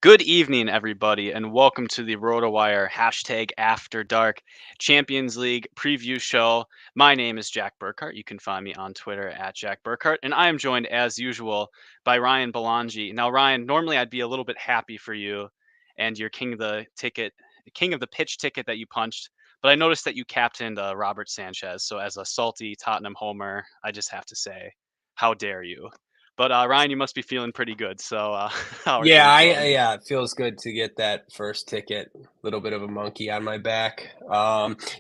Good evening, everybody, and welcome to the RotoWire After Dark Champions League preview show. My name is Jack Burkart. You can find me on Twitter at Jack Burkart, and I am joined, as usual, by Ryan Belongia. Now, Ryan, normally I'd be a little bit happy for you and your king of the pitch ticket that you punched, but I noticed that you captained Robert Sanchez. So, as a salty Tottenham homer, I just have to say, how dare you? But Ryan, you must be feeling pretty good. So, how are Yeah, things I going? yeah, it feels good to get that first ticket. A little bit of a monkey on my back.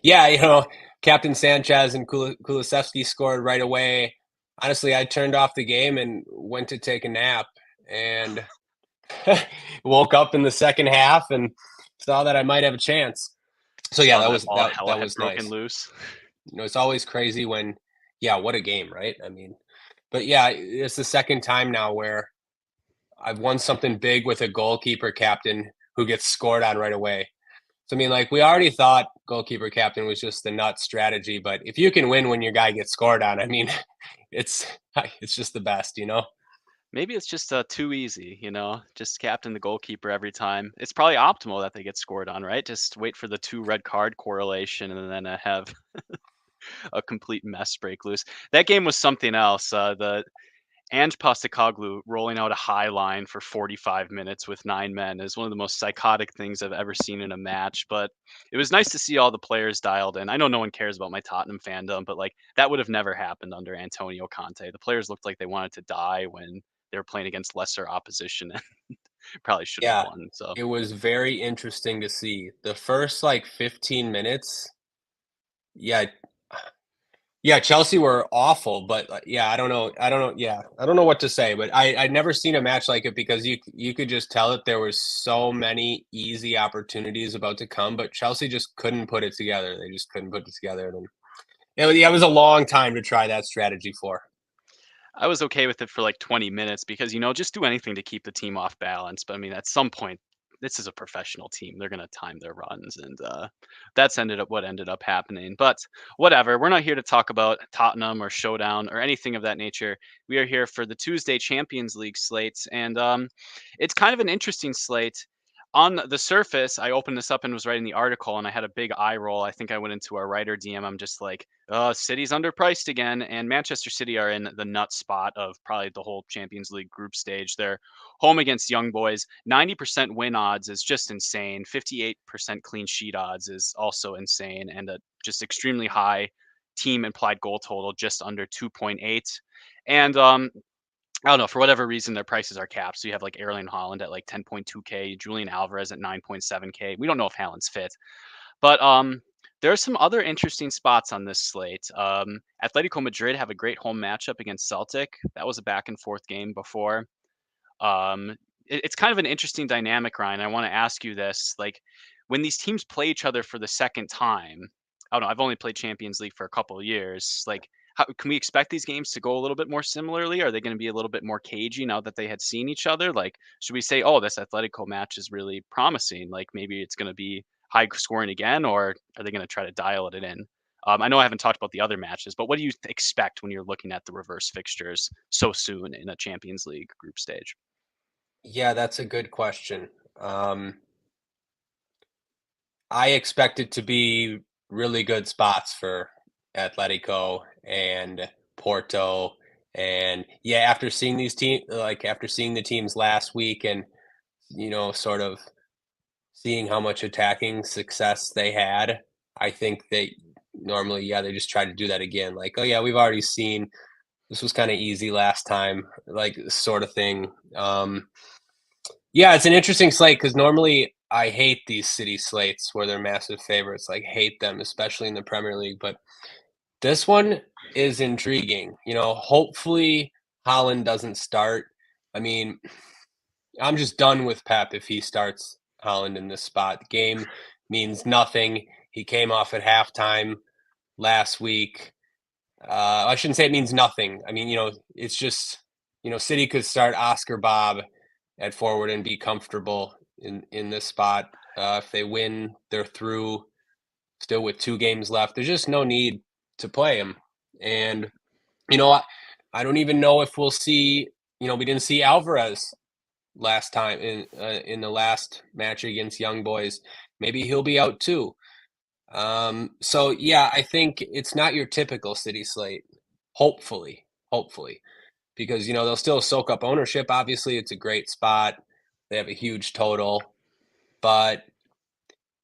Yeah, Captain Sanchez and Kulusevski scored right away. Honestly, I turned off the game and went to take a nap, and woke up in the second half and saw that I might have a chance. So yeah, Saw that that was all that hell that had was broken nice. loose. It's always crazy when, yeah, what a game, right? But yeah, it's the second time now where I've won something big with a goalkeeper captain who gets scored on right away. So, like, we already thought goalkeeper captain was just the nut strategy, but if you can win when your guy gets scored on, it's it's just the best. Maybe it's just too easy, just captain the goalkeeper every time. It's probably optimal that they get scored on, right? Just wait for the two red card correlation and then have a complete mess break loose. That game was something else. The Ange Postecoglou rolling out a high line for 45 minutes with 9 men is one of the most psychotic things I've ever seen in a match. But it was nice to see all the players dialed in. I know no one cares about my Tottenham fandom, but like that would have never happened under Antonio Conte. The players looked like they wanted to die when they were playing against lesser opposition and probably should have Yeah, won. So it was very interesting to see. The first, like, 15 minutes, yeah, yeah, Chelsea were awful, but, yeah, I don't know what to say, but I'd never seen a match like it because you could just tell that there was so many easy opportunities about to come, but Chelsea just couldn't put it together. They just couldn't put it together, and it was a long time to try that strategy for. I was okay with it for like 20 minutes because, just do anything to keep the team off balance. But I mean, at some point, this is a professional team. They're going to time their runs. And that's ended up what ended up happening. But whatever. We're not here to talk about Tottenham or Showdown or anything of that nature. We are here for the Tuesday Champions League slates. And it's kind of an interesting slate. On the surface, I opened this up and was writing the article, and I had a big eye roll. I think I went into our writer DM. I'm just like, City's underpriced again, and Manchester City are in the nut spot of probably the whole Champions League group stage. They're home against Young Boys. 90% win odds is just insane. 58% clean sheet odds is also insane, and a just extremely high team implied goal total, just under 2.8. And I don't know, for whatever reason, their prices are capped. So you have like Erling Haaland at like 10.2K, Julian Alvarez at 9.7K. We don't know if Haaland's fit. But there are some other interesting spots on this slate. Atletico Madrid have a great home matchup against Celtic. That was a back and forth game before. It's kind of an interesting dynamic, Ryan. I want to ask you this: like, when these teams play each other for the second time, I don't know. I've only played Champions League for a couple of years. Like, how can we expect these games to go a little bit more similarly? Are they going to be a little bit more cagey now that they had seen each other? Like, should we say, oh, this Atletico match is really promising? Like, maybe it's going to be high scoring again, or are they going to try to dial it in? I know I haven't talked about the other matches, but what do you expect when you're looking at the reverse fixtures so soon in a Champions League group stage? Yeah, that's a good question. Um, I expect it to be really good spots for Atletico and Porto. And yeah, after seeing the teams last week and sort of seeing how much attacking success they had, I think they normally, yeah, they just try to do that again. Like, oh yeah, we've already seen this was kind of easy last time, like sort of thing. Yeah, it's an interesting slate because normally I hate these city slates where they're massive favorites. Like, hate them, especially in the Premier League. But this one is intriguing. Hopefully Holland doesn't start. I mean, I'm just done with Pep if he starts Holland in this spot. The game means nothing. He came off at halftime last week. I shouldn't say it means nothing. It's just, City could start Oscar Bob at forward and be comfortable in this spot. If they win, they're through. Still with 2 games left, there's just no need to play him. And you know, I, I don't even know if we'll see. We didn't see Alvarez last time in the last match against Young Boys. Maybe he'll be out too. So yeah, I think it's not your typical city slate. Hopefully, because they'll still soak up ownership. Obviously, it's a great spot. They have a huge total, but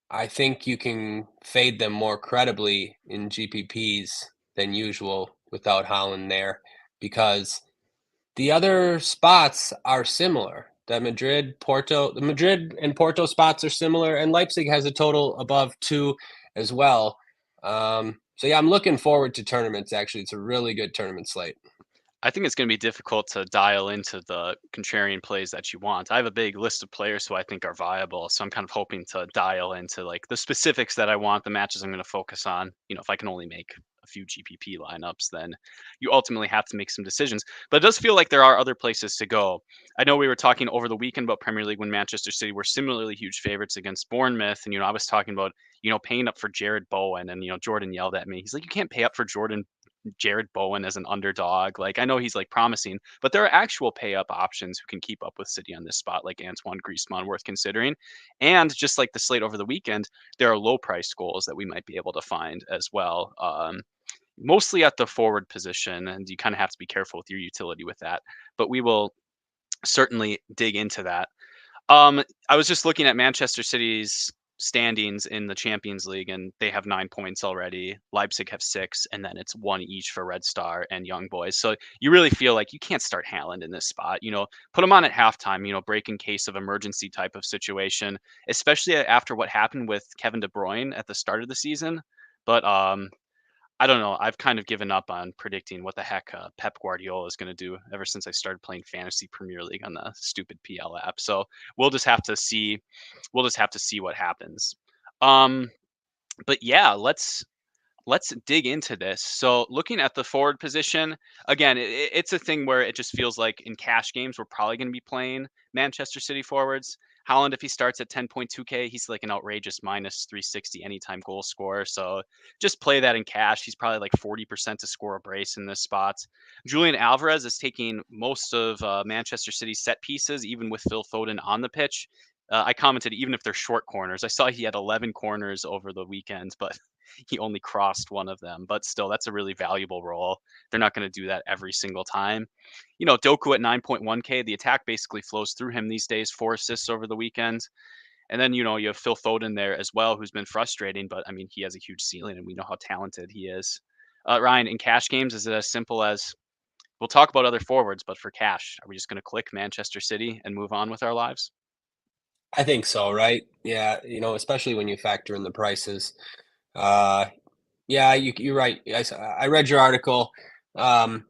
I think you can fade them more credibly in GPPs than usual without Haaland there, because the other spots are similar. The Madrid and Porto spots are similar, and Leipzig has a total above 2 as well. So yeah, I'm looking forward to tournaments. Actually, it's a really good tournament slate. I think it's going to be difficult to dial into the contrarian plays that you want. I have a big list of players who I think are viable, so I'm kind of hoping to dial into like the specifics that I want, the matches I'm going to focus on. If I can only make a few GPP lineups, then you ultimately have to make some decisions. But it does feel like there are other places to go. I know we were talking over the weekend about Premier League when Manchester City were similarly huge favorites against Bournemouth, and I was talking about paying up for Jared Bowen, and Jordan yelled at me. He's like, you can't pay up for Jared Bowen as an underdog. Like, I know he's like promising, but there are actual pay up options who can keep up with City on this spot, like Antoine Griezmann, worth considering. And just like the slate over the weekend, there are low price goals that we might be able to find as well. Mostly at the forward position, and you kind of have to be careful with your utility with that. But we will certainly dig into that. I was just looking at Manchester City's standings in the Champions League, and they have 9 points already. Leipzig have 6, and then it's 1 each for Red Star and Young Boys. So you really feel like you can't start Haaland in this spot. Put him on at halftime. Break in case of emergency type of situation, especially after what happened with Kevin De Bruyne at the start of the season. But I don't know. I've kind of given up on predicting what the heck Pep Guardiola is going to do ever since I started playing Fantasy Premier League on the stupid PL app. So we'll just have to see. We'll just have to see what happens. Um, but yeah, let's dig into this. So looking at the forward position, again, it's a thing where it just feels like in cash games, we're probably going to be playing Manchester City forwards. Haaland, if he starts at 10.2K, he's like an outrageous minus 360 anytime goal scorer. So just play that in cash. He's probably like 40% to score a brace in this spot. Julian Alvarez is taking most of Manchester City's set pieces, even with Phil Foden on the pitch. I commented, even if they're short corners, I saw he had 11 corners over the weekend, but he only crossed one of them, but still, that's a really valuable role. They're not going to do that every single time. Doku at 9.1K, the attack basically flows through him these days, 4 assists over the weekend. And then, you have Phil Foden there as well, who's been frustrating, but I mean, he has a huge ceiling and we know how talented he is. Ryan, in cash games, is it as simple as we'll talk about other forwards, but for cash, are we just going to click Manchester City and move on with our lives? I think so, right? Yeah, especially when you factor in the prices. Uh, yeah, you're right. I read your article. Um,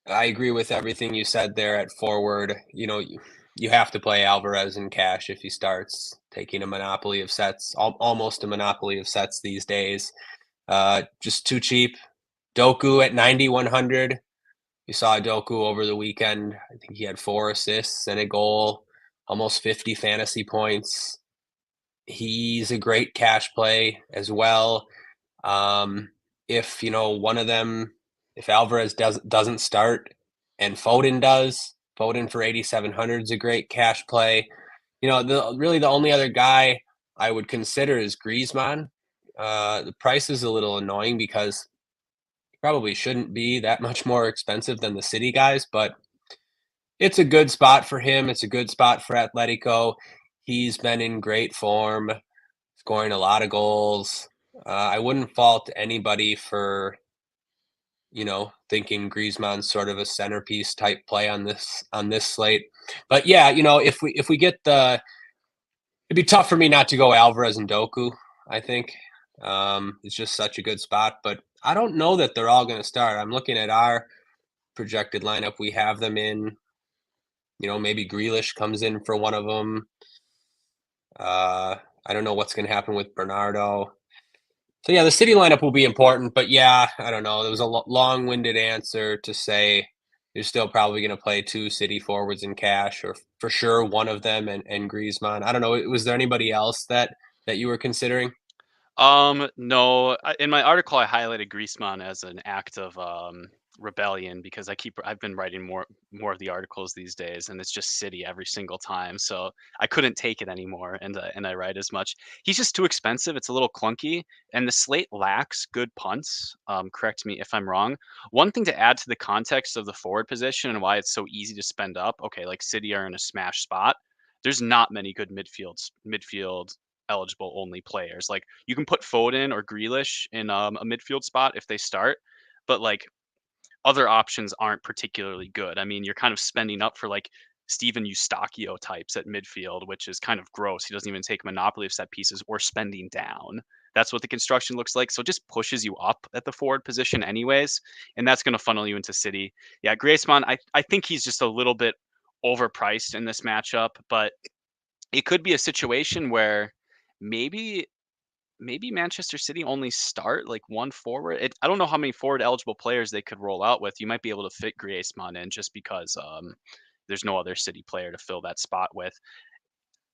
I agree with everything you said there at forward. You have to play Alvarez in cash if he starts taking a monopoly of sets, almost a monopoly of sets these days. Just too cheap. Doku at 9,100. You saw Doku over the weekend. I think he had 4 assists and a goal, almost 50 fantasy points. He's a great cash play as well. If one of them, if Alvarez doesn't start and Foden does, Foden for 8,700 is a great cash play. The only other guy I would consider is Griezmann. The price is a little annoying because he probably shouldn't be that much more expensive than the City guys, but it's a good spot for him. It's a good spot for Atletico. He's been in great form, scoring a lot of goals. I wouldn't fault anybody for thinking Griezmann's sort of a centerpiece type play on this slate. But yeah, if we get it'd be tough for me not to go Alvarez and Doku. I think it's just such a good spot, but I don't know that they're all going to start. I'm looking at our projected lineup. We have them in. Maybe Grealish comes in for one of them. I don't know what's going to happen with Bernardo. So yeah, the City lineup will be important, but yeah, I don't know. There was a long-winded answer to say you're still probably going to play 2 City forwards in cash, or for sure one of them and Griezmann. I don't know. Was there anybody else that you were considering? No. In my article, I highlighted Griezmann as an act of rebellion because I've been writing more of the articles these days, and it's just City every single time. So I couldn't take it anymore, and I write as much. He's just too expensive. It's a little clunky, and the slate lacks good punts. Correct me if I'm wrong. One thing to add to the context of the forward position and why it's so easy to spend up. Okay, like City are in a smash spot. There's not many good midfield eligible only players. Like you can put Foden or Grealish in a midfield spot if they start, but like other options aren't particularly good. I mean, you're kind of spending up for like Steven Eustachio types at midfield, which is kind of gross. He doesn't even take monopoly of set pieces or spending down. That's what the construction looks like. So it just pushes you up at the forward position anyways. And that's going to funnel you into City. Yeah, Griezmann, I think he's just a little bit overpriced in this matchup, but it could be a situation where maybe Manchester City only start like one forward. I don't know how many forward eligible players they could roll out with. You might be able to fit Griezmann in just because there's no other City player to fill that spot with.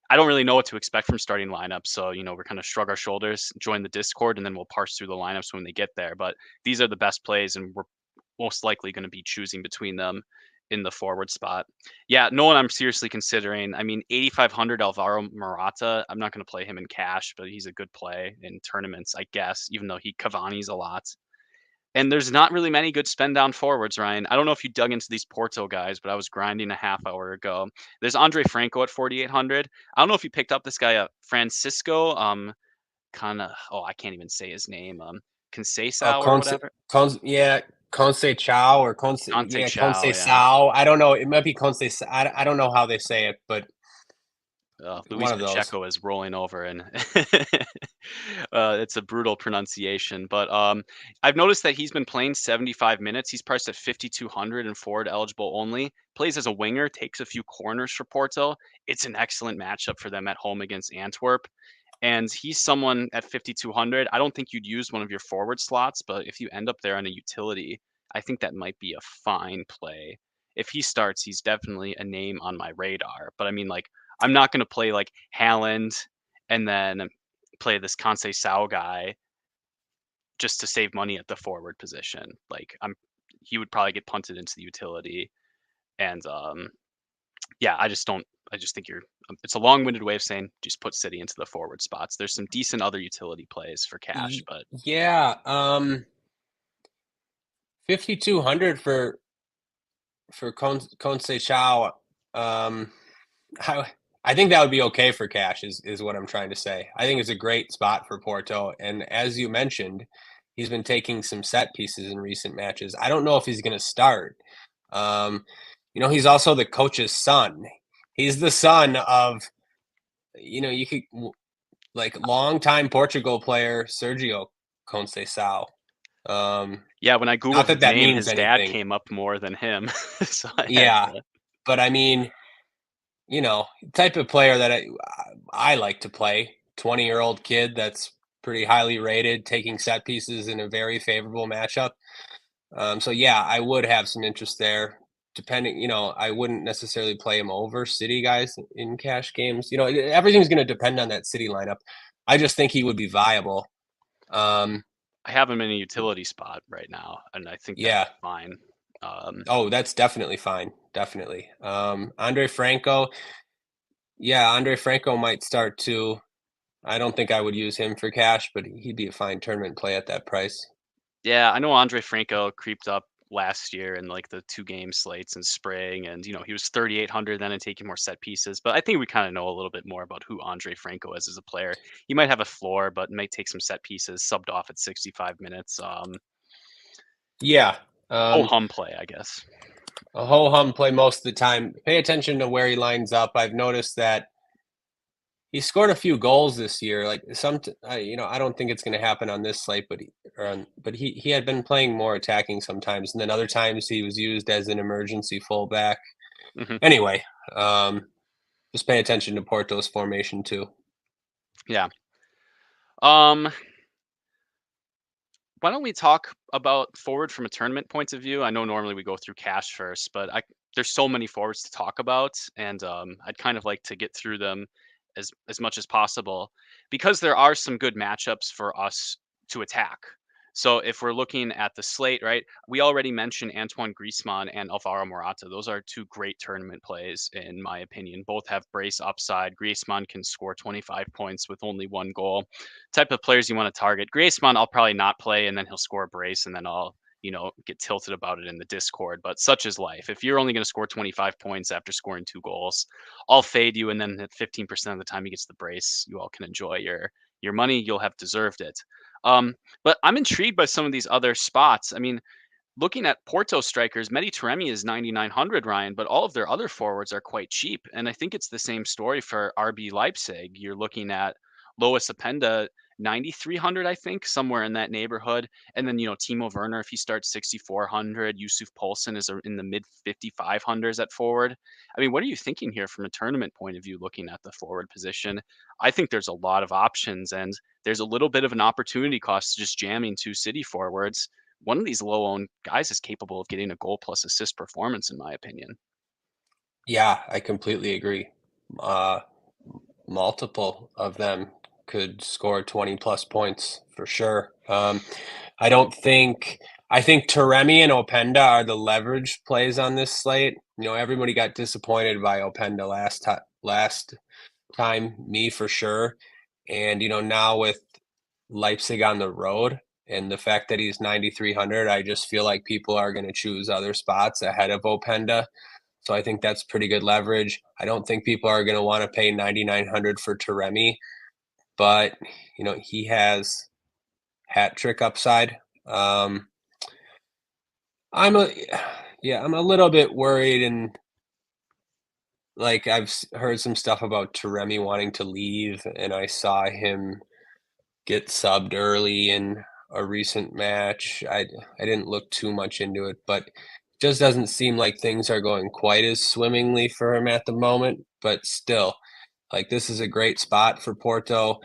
I don't really know what to expect from starting lineups, so we're kind of shrug our shoulders, join the Discord, and then we'll parse through the lineups when they get there. But these are the best plays, and we're most likely going to be choosing between them in the forward spot. Yeah, no one I'm seriously considering. I mean, 8,500 Alvaro Morata. I'm not going to play him in cash, but he's a good play in tournaments, I guess, even though he Cavani's a lot. And there's not really many good spend down forwards, Ryan. I don't know if you dug into these Porto guys, but I was grinding a half hour ago. There's Andre Franco at 4,800. I don't know if you picked up this guy, Francisco, kind of, oh, I can't even say his name, Conceição or Conce, whatever. yeah, Conceição or Conceição, yeah. Conceição. I don't know. It might be Conceição. I don't know how they say it, but Luis one of those. Pacheco is rolling over, and it's a brutal pronunciation. But I've noticed that he's been playing 75 minutes. He's priced at 5,200 and forward eligible only. Plays as a winger, takes a few corners for Porto. It's an excellent matchup for them at home against Antwerp. And he's someone at 5,200. I don't think you'd use one of your forward slots, but if you end up there on a utility, I think that might be a fine play. If he starts, he's definitely a name on my radar. But I mean, like, I'm not going to play like Haaland and then play this Conceição guy just to save money at the forward position. Like, he would probably get punted into the utility, and yeah, I just don't. I just think it's a long-winded way of saying just put City into the forward spots. There's some decent other utility plays for cash, but Yeah, 5,200 for Conceição. I think that would be okay for cash. Is what I'm trying to say. I think it's a great spot for Porto, and as you mentioned, he's been taking some set pieces in recent matches. I don't know if he's going to start. He's also the coach's son. He's the son of, you could like longtime Portugal player Sergio Conceição. yeah, when I Not googled that his that name, means his dad anything. came up more than him, so I had Yeah, to. but I mean, type of player that I like to play. 20-year-old kid that's pretty highly rated, taking set pieces in a very favorable matchup. So yeah, I would have some interest there. Depending, I wouldn't necessarily play him over City guys in cash games. Everything's going to depend on that City lineup. I just think he would be viable. Um, I have him in a utility spot right now, and I think that's yeah. fine. Oh, that's definitely fine. Definitely. Andre Franco. Yeah, Andre Franco might start too. I don't think I would use him for cash, but he'd be a fine tournament play at that price. Yeah, I know Andre Franco creeped up last year in like the 2 game slates in spring, and he was 3,800 then and taking more set pieces. But I think we kind of know a little bit more about who Andre Franco is as a player. He might have a floor, but might take some set pieces, subbed off at 65 minutes. Yeah. Ho Um, hum play, I guess. a ho hum play most of the time. Pay attention to where he lines up. I've noticed that he scored a few goals this year. Like I don't think it's going to happen on this slate, but he had been playing more attacking sometimes, and then other times he was used as an emergency fullback. Hmm. Anyway, um, just pay attention to Porto's formation too. Yeah. Um, why don't we talk about forward from a tournament point of view? I know normally we go through cash first, but there's so many forwards to talk about, and I'd kind of like to get through them as much as possible because there are some good matchups for us to attack. So if we're looking at the slate, right, we already mentioned Antoine Griezmann and Alvaro Morata. Those are two great tournament plays, in my opinion. Both have brace upside. Griezmann can score 25 points with only one goal. Type of players you want to target. Griezmann, I'll probably not play, and then he'll score a brace, and then I'll get tilted about it in the Discord. But such is life. If you're only going to score 25 points after scoring two goals, I'll fade you, and then at 15% of the time he gets the brace, you all can enjoy your money. You'll have deserved it. But I'm intrigued by some of these other spots. I mean, looking at Porto strikers, Mehdi Taremi is 9,900, Ryan, but all of their other forwards are quite cheap. And I think it's the same story for RB Leipzig. You're looking at Lois Openda, 9,300, I think, somewhere in that neighborhood. And then, Timo Werner, if he starts 6,400, Yusuf Poulsen is in the mid 5,500s at forward. I mean, what are you thinking here from a tournament point of view, looking at the forward position? I think there's a lot of options, and there's a little bit of an opportunity cost to just jamming two City forwards. One of these low owned guys is capable of getting a goal plus assist performance, in my opinion. Yeah, I completely agree. Uh, Multiple of them could score 20 plus points for sure. I don't think I think Taremi and Openda are the leverage plays on this slate. Everybody got disappointed by Openda last time, me for sure. And now with Leipzig on the road and the fact that he's 9,300, I just feel like people are going to choose other spots ahead of Openda. So I think that's pretty good leverage. I don't think people are going to want to pay 9,900 for Taremi, but he has hat trick upside. Um, I'm a yeah, I'm a little bit worried, and like heard some stuff about Taremi wanting to leave, and I saw him get subbed early in a recent match. I didn't look too much into it, but just doesn't seem like things are going quite as swimmingly for him at the moment. But still, like this is a great spot for Porto.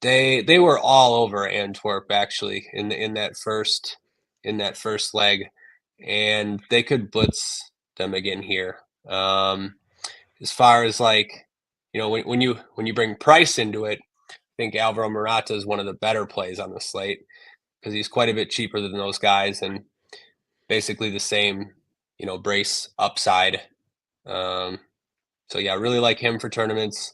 They were all over Antwerp actually in that first leg, and they could blitz them again here. As far as like when you bring price into it, I think Alvaro Morata is one of the better plays on the slate because he's quite a bit cheaper than those guys and basically the same brace upside. Um, so yeah, really like him for tournaments.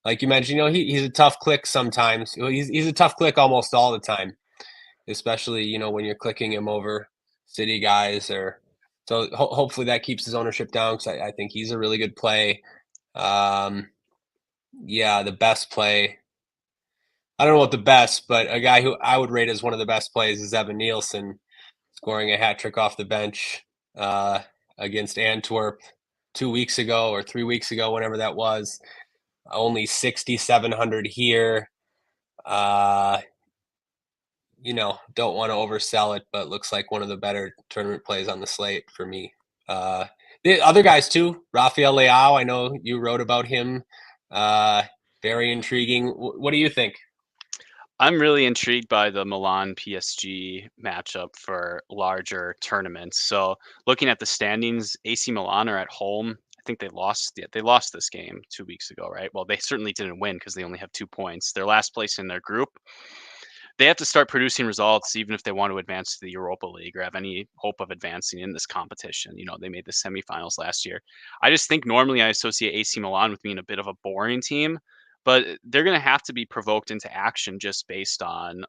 Like you mentioned, he's a tough click sometimes. He's a tough click almost all the time, especially when you're clicking him over city guys or. So hopefully that keeps his ownership down because I think he's a really good play. Um, yeah, the best play. I don't know what the best, but a guy who I would rate as one of the best plays is Evan Nielsen scoring a hat trick off the bench uh, against Antwerp 2 weeks ago or 3 weeks ago, whenever that was. Only 6,700 here. Uh, don't want to oversell it, but looks like one of the better tournament plays on the slate for me. The other guys too, Rafael Leao. I know you wrote about him. Uh, Very intriguing. What do you think? I'm really intrigued by the Milan PSG matchup for larger tournaments. So looking at the standings, AC Milan are at home. I think they lost this game 2 weeks ago, right? Well, they certainly didn't win because they only have 2 points. They're last place in their group. They have to start producing results even if they want to advance to the Europa League or have any hope of advancing in this competition. They made the semifinals last year. I just think normally I associate AC Milan with being a bit of a boring team, but they're going to have to be provoked into action just based on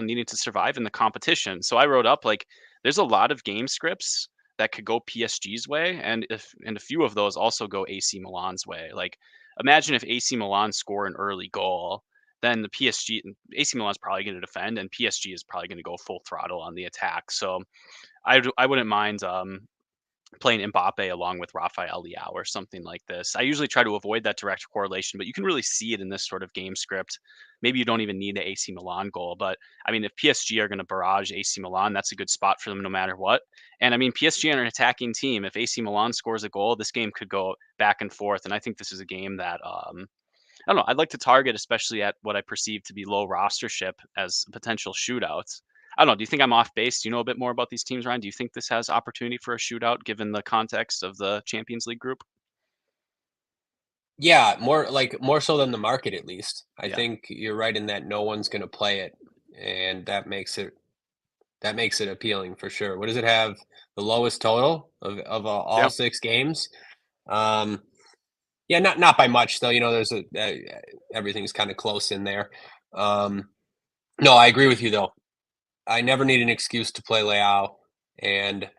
needing to survive in the competition. So I wrote up like there's a lot of game scripts that could go PSG's way, and a few of those also go AC Milan's way. Like imagine if AC Milan score an early goal, then the AC Milan's probably going to defend, and PSG is probably going to go full throttle on the attack. So I wouldn't mind playing Mbappe along with Rafael Leao or something like this. I usually try to avoid that direct correlation, but you can really see it in this sort of game script. Maybe you don't even need the AC Milan goal, but I mean, if PSG are going to barrage AC Milan, that's a good spot for them no matter what. And I mean, PSG are an attacking team. If AC Milan scores a goal, this game could go back and forth. And I think this is a game that I don't know. I'd like to target, especially at what I perceive to be low rostership, as potential shootouts. I don't know. Do you think I'm off base? Do you know a bit more about these teams, Ryan? Do you think this has opportunity for a shootout given the context of the Champions League group? Yeah, more so than the market at least. I Yeah. think you're right in that no one's going to play it, and that makes it appealing for sure. What does it have? The lowest total of all Yeah. 6 games. Um, yeah, not by much though. There's everything's kind of close in there. Um, no, I agree with you though. I never need an excuse to play Leao, and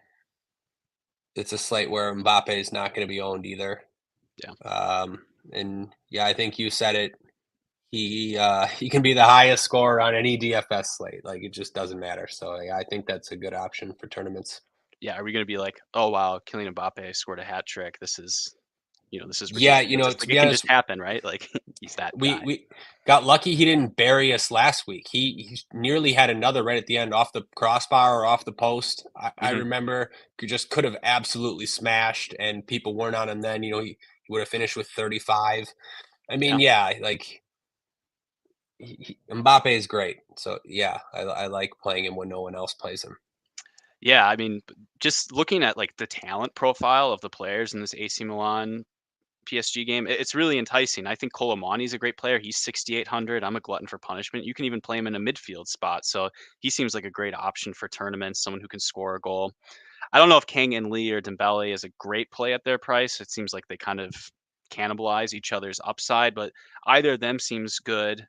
it's a slate where Mbappe is not going to be owned either. Yeah. And yeah, I think you said it. He can be the highest scorer on any DFS slate. Like it just doesn't matter. So yeah, I think that's a good option for tournaments. Yeah, are we gonna be like, "Oh, wow, Kylian Mbappe scored a hat trick. This is Yeah, ridiculous." It's to like be it can just honest, happen, right? Like, he's that we guy. we got lucky he didn't bury us last week. He nearly had another right at the end off the crossbar or off the post. I Mhm. remember just could have absolutely smashed, and people weren't on him then. He would have finished with 35. I mean, Yeah. yeah, like Mbappe is great. So yeah, I like playing him when no one else plays him. Yeah, I mean, just looking at, like, the talent profile of the players in this AC Milan PSG game, it's really enticing. I think Colomani's a great player. He's 6,800. I'm a glutton for punishment. You can even play him in a midfield spot, so he seems like a great option for tournaments, someone who can score a goal. I don't know if Kang and Lee or Dembele is a great play at their price. It seems like they kind of cannibalize each other's upside, but either of them seems good.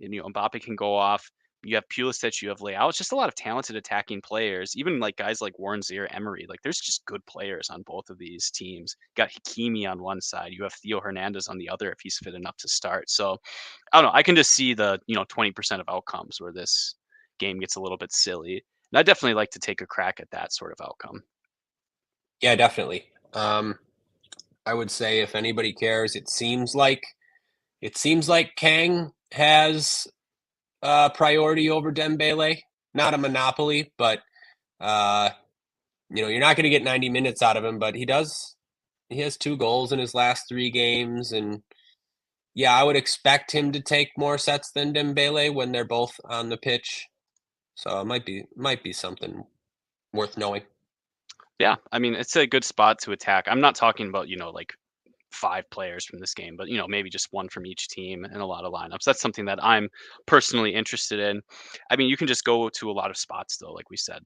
And, Mbappe can go off. You have Pulisic, you have Leao. It's just a lot of talented attacking players. Even like guys like Warren Zierr, Emery. Like there's just good players on both of these teams. You got Hakimi on one side. You have Theo Hernandez on the other if he's fit enough to start. So I don't know. I can just see the 20% of outcomes where this game gets a little bit silly. And I definitely like to take a crack at that sort of outcome. Yeah, definitely. I would say if anybody cares, it seems like Kang has priority over Dembele. Not a monopoly, but uh, you're not going to get 90 minutes out of him. But he does. He has 2 goals in his last 3 games, and yeah, I would expect him to take more sets than Dembele when they're both on the pitch. So it might be something worth knowing. Yeah, I mean, it's a good spot to attack. I'm not talking about, like 5 players from this game, but, maybe just 1 from each team in a lot of lineups. That's something that I'm personally interested in. I mean, you can just go to a lot of spots though, like we said,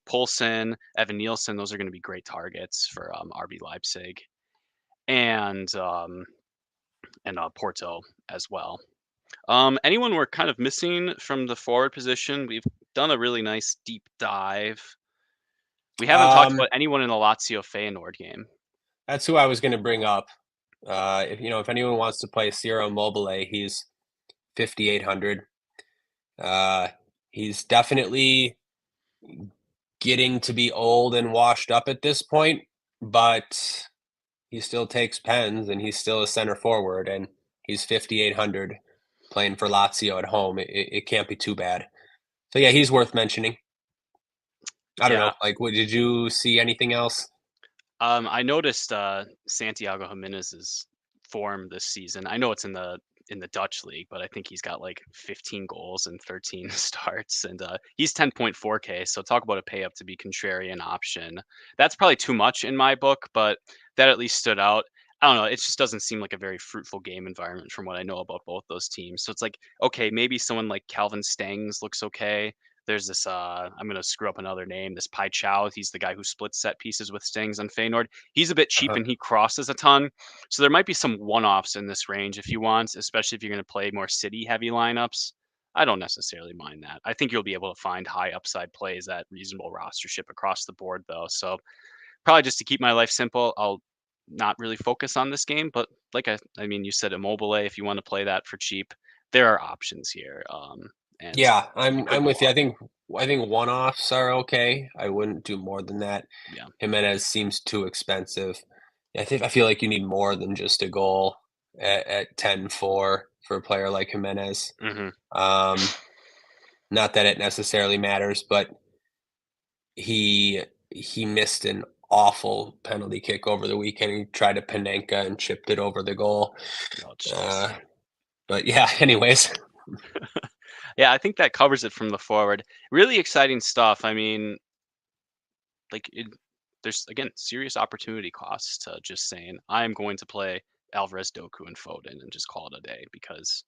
Poulsen, Evan Nielsen, those are gonna be great targets for, RB Leipzig and Porto as well. Anyone we're kind of missing from the forward position? We've done a really nice deep dive. We haven't talked Um, about anyone in the Lazio Feyenoord game. that's who I was going to bring up. If anyone wants to play Ciro Immobile, he's 5,800. Uh, he's definitely getting to be old and washed up at this point, but he still takes pens and he's still a center forward and he's 5,800 playing for Lazio at home. It can't be too bad. So yeah, he's worth mentioning. I don't Yeah, know. Like, did you see anything else? I noticed Santiago Jimenez's form this season. I know it's in the Dutch league, but I think he's got like 15 goals and 13 starts, and he's 10.4K. So talk about a pay up to be contrarian option. That's probably too much in my book, but that at least stood out. I don't know. It just doesn't seem like a very fruitful game environment from what I know about both those teams. So it's like, okay, maybe someone like Calvin Stengs looks okay. There's this I'm gonna screw up another name. This Pai Chow. He's the guy who splits set pieces with Stings on Feyenoord. He's a bit cheap Uh-huh. and he crosses a ton. So there might be some one-offs in this range if you want, especially if you're gonna play more city heavy lineups. I don't necessarily mind that. I think you'll be able to find high upside plays at reasonable rostership across the board though. So probably just to keep my life simple, I'll not really focus on this game. But like I mean, you said Immobile. If you want to play that for cheap, there are options here. And Yeah, it could I'm go with you. off. I think one-offs are okay. I wouldn't do more than that. Yeah. Jimenez seems too expensive. I feel like you need more than just a goal at 10-4 for a player like Jimenez. Mhm. Um, Not that it necessarily matters, but he missed an awful penalty kick over the weekend. He tried to Panenka and chipped it over the goal. Oh, jeez. Uh, but yeah, anyways. Yeah, I think that covers it from the forward. Really exciting stuff. I mean, there's again serious opportunity costs to just saying I am going to play Alvarez, Doku, and Foden and just call it a day because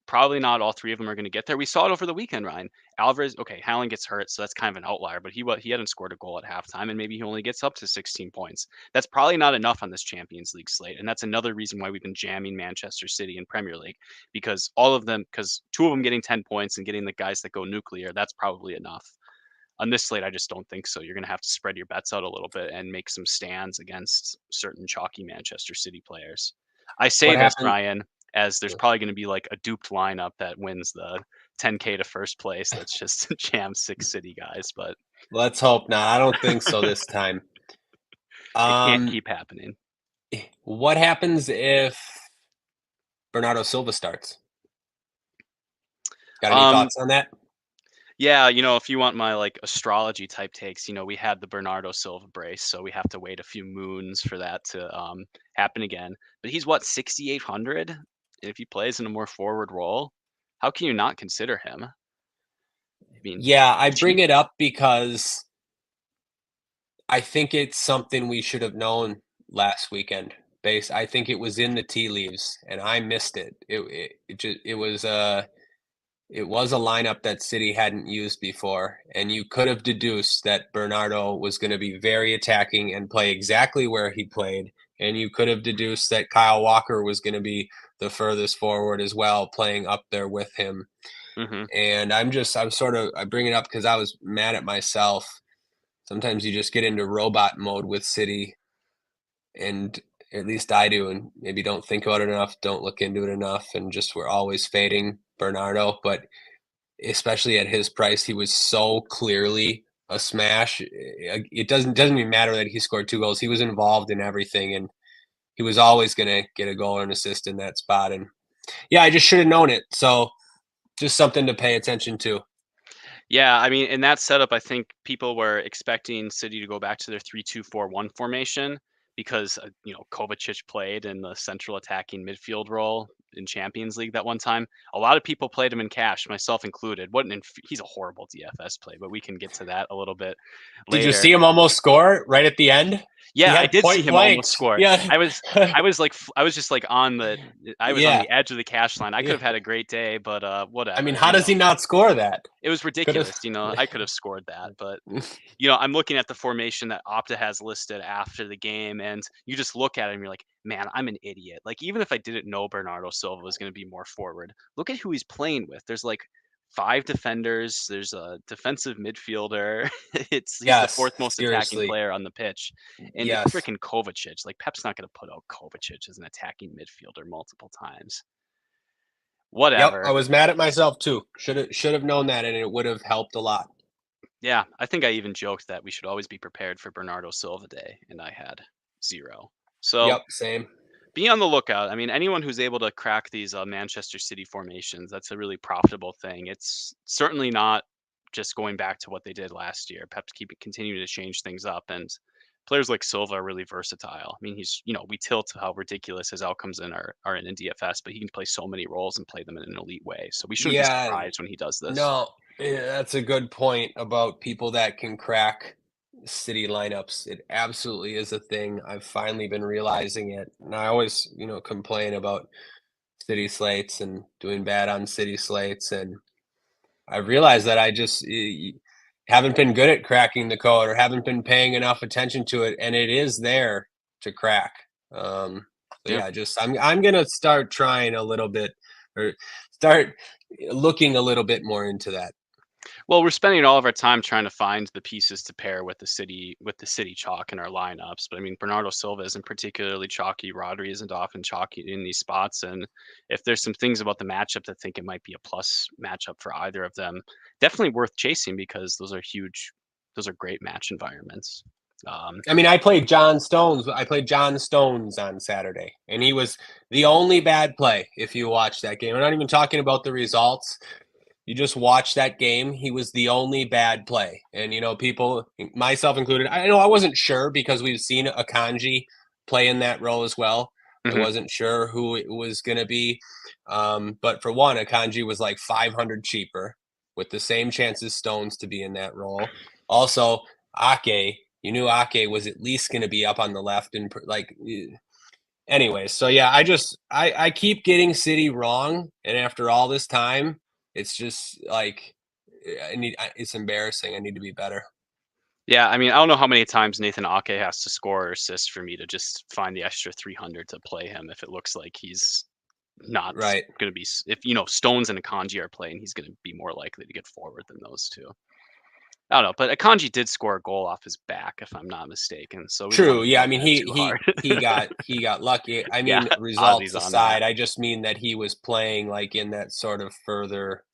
Probably not all 3 of them are gonna get there. We saw it over the weekend, Ryan. Alvarez okay, Haaland gets hurt, so that's kind of an outlier, but he hadn't scored a goal at halftime, and maybe he only gets up to 16 points. That's probably not enough on this Champions League slate, and that's another reason why we've been jamming Manchester City in Premier League, because all of them, because 2 of them getting 10 points and getting the guys that go nuclear, that's probably enough. On this slate, I just don't think so. You're gonna have to spread your bets out a little bit and make some stands against certain chalky Manchester City players. I say What this, happened? Ryan, as there's probably gonna be like a duped lineup that wins the 10K to first place. That's just jam 6 City guys, but Let's hope not. I don't think so this time. it can't Um, keep happening. what happens if Bernardo Silva starts? Got any Um, thoughts on that? yeah, if you want my like astrology type takes, we had the Bernardo Silva brace, so we have to wait a few moons for that to happen again. But he's what 6,800, and if he plays in a more forward role, how can you not consider him? I mean, Yeah, I bring cheap. it up because I think it's something we should have known last weekend. I think it was in the tea leaves, and I missed it. It was a lineup that City hadn't used before, and you could have deduced that Bernardo was going to be very attacking and play exactly where he played, and you could have deduced that Kyle Walker was going to be the furthest forward as well, playing up there with him. Hmm. And I bring it up because I was mad at myself. Sometimes you just get into robot mode with City, and at least I do, and maybe don't think about it enough, don't look into it enough, and just we're always fading Bernardo. But especially at his price, he was so clearly a smash. It doesn't even matter that he scored 2 goals. He was involved in everything, and he was always going to get a goal or an assist in that spot. And yeah, I just should have known it. So just something to pay attention to. Yeah, I mean, in that setup, I think people were expecting City to go back to their 3-2-4-1 formation because Kovacic played in the central attacking midfield role in Champions League that one time. A lot of people played him in cash, myself included. He's a horrible DFS play, but we can get to that a little bit Did you later. see him almost score right at the end? He Yeah, I had did see point him almost blanked. score. Yeah. I was just like I was on Yeah. the edge of the cash line. I could Yeah. have had a great day, but I mean, whatever. how does he not score that? It was Could have. ridiculous. I could have scored that, but I'm looking at the formation that Opta has listed after the game, and you just look at it and you're like, man, I'm an idiot. Like, even if I didn't know Bernardo Silva was going to be more forward, look at who he's playing with. There's like 5 defenders. There's a defensive midfielder. He's the Yes, fourth most attacking seriously. player on the pitch, and it's Yes. freaking Kovacic. Like, Pep's not going to put out Kovacic as an attacking midfielder multiple times. Yep, I Whatever. was mad at myself too. Should have known that, and it would have helped a lot. Yeah, I think I even joked that we should always be prepared for Bernardo Silva Day, and I had 0. So Yep, same. be on the lookout. I mean, anyone who's able to crack these Manchester City formations, that's a really profitable thing. It's certainly not just going back to what they did last year. Pep's continuing to change things up, and players like Silva are really versatile. I mean, we tilt how ridiculous his outcomes are in DFS, but he can play so many roles and play them in an elite way. So we shouldn't be Yeah, surprised when he does this. no, yeah, that's a good point about people that can crack City lineups. It absolutely is a thing. I've finally been realizing it, and I always, complain about City slates and doing bad on City slates, and I realized that I just haven't been good at cracking the code or haven't been paying enough attention to it, and it is there to crack. So Yeah. yeah, just I'm gonna start trying a little bit, or start looking a little bit more into that. Well, we're spending all of our time trying to find the pieces to pair with the city chalk in our lineups. But I mean, Bernardo Silva isn't particularly chalky. Rodri isn't often chalky in these spots. And if there's some things about the matchup that think it might be a plus matchup for either of them, definitely worth chasing because those are huge. Those are great match environments. I mean, I played John Stones. I played John Stones on Saturday, and he was the only bad play. If you watch that game, I'm not even talking about the results. You just watch that game. He was the only bad play. And, people, myself included, I know I wasn't sure because we've seen Akanji play in that role as well. I Mhm. wasn't sure who it was going to be. But for one, Akanji was like 500 cheaper with the same chance as Stones to be in that role. Also, Ake, you knew Ake was at least going to be up on the left and like Anyways, so yeah, I keep getting City wrong, and after all this time, it's just like it's embarrassing. I need to be better. Yeah, I mean, I don't know how many times Nathan Ake has to score or assist for me to just find the extra 300 to play him if it looks like he's not Right. going to be if Stones and Akanji are playing, he's going to be more likely to get forward than those two. I don't know, but Akanji did score a goal off his back, if I'm not mistaken. So we don't want True. to Yeah. I blame mean, that too hard. he got lucky. I Yeah, mean, results Ozzy's on that aside, I just mean that he was playing like in that sort of further.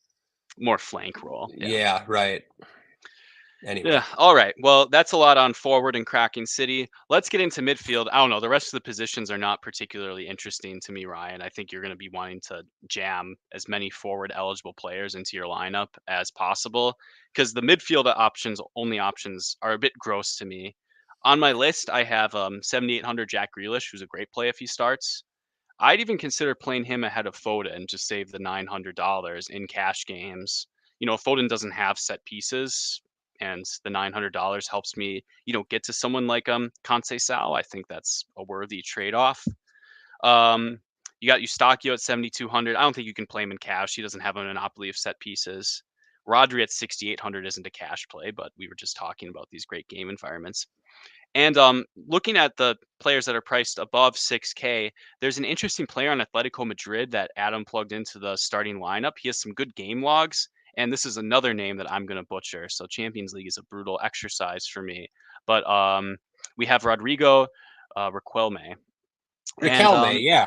more flank role. Yeah. Yeah. Right. Anyway, Yeah. All right. Well, that's a lot on forward and cracking City. Let's get into midfield. I don't know. The rest of the positions are not particularly interesting to me, Ryan. I think you're going to be wanting to jam as many forward eligible players into your lineup as possible because the midfield only options, are a bit gross to me. On my list, I have 7,800 Jack Grealish, who's a great play if he starts. I'd even consider playing him ahead of Foden, just save the $900 in cash games. Foden doesn't have set pieces, and the $900 helps me, get to someone like Conceição. I think that's a worthy trade off. You got Eustachio at 7,200. I don't think you can play him in cash. He doesn't have a monopoly of set pieces. Rodri at 6,800 isn't a cash play, but we were just talking about these great game environments. And looking at the players that are priced above 6K, there's an interesting player on Atletico Madrid that Adam plugged into the starting lineup. He has some good game logs, and this is another name that I'm going to butcher. So Champions League is a brutal exercise for me. But we have Rodrigo Riquelme, and Riquelme. Yeah.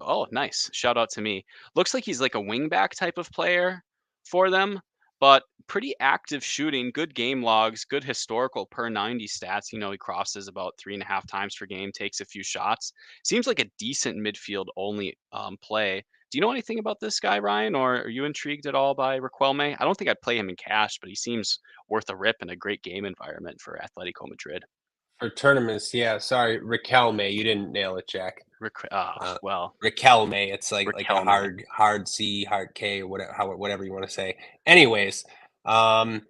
oh, nice. Shout out to me. Looks like he's like a wingback type of player for them, but pretty active shooting, good game logs, good historical per 90 stats. He crosses about 3.5 times per game, takes a few shots. Seems like a decent midfield only play. Do you know anything about this guy, Ryan, or are you intrigued at all by Riquelme? I don't think I'd play him in cash, but he seems worth a rip and a great game environment for Atletico Madrid. For tournaments, yeah. Sorry, Riquelme. You didn't nail it, Jack. Uh, Well, Riquelme. It's like a Riquelme. hard C, hard K, whatever you want to say. Anyways, um,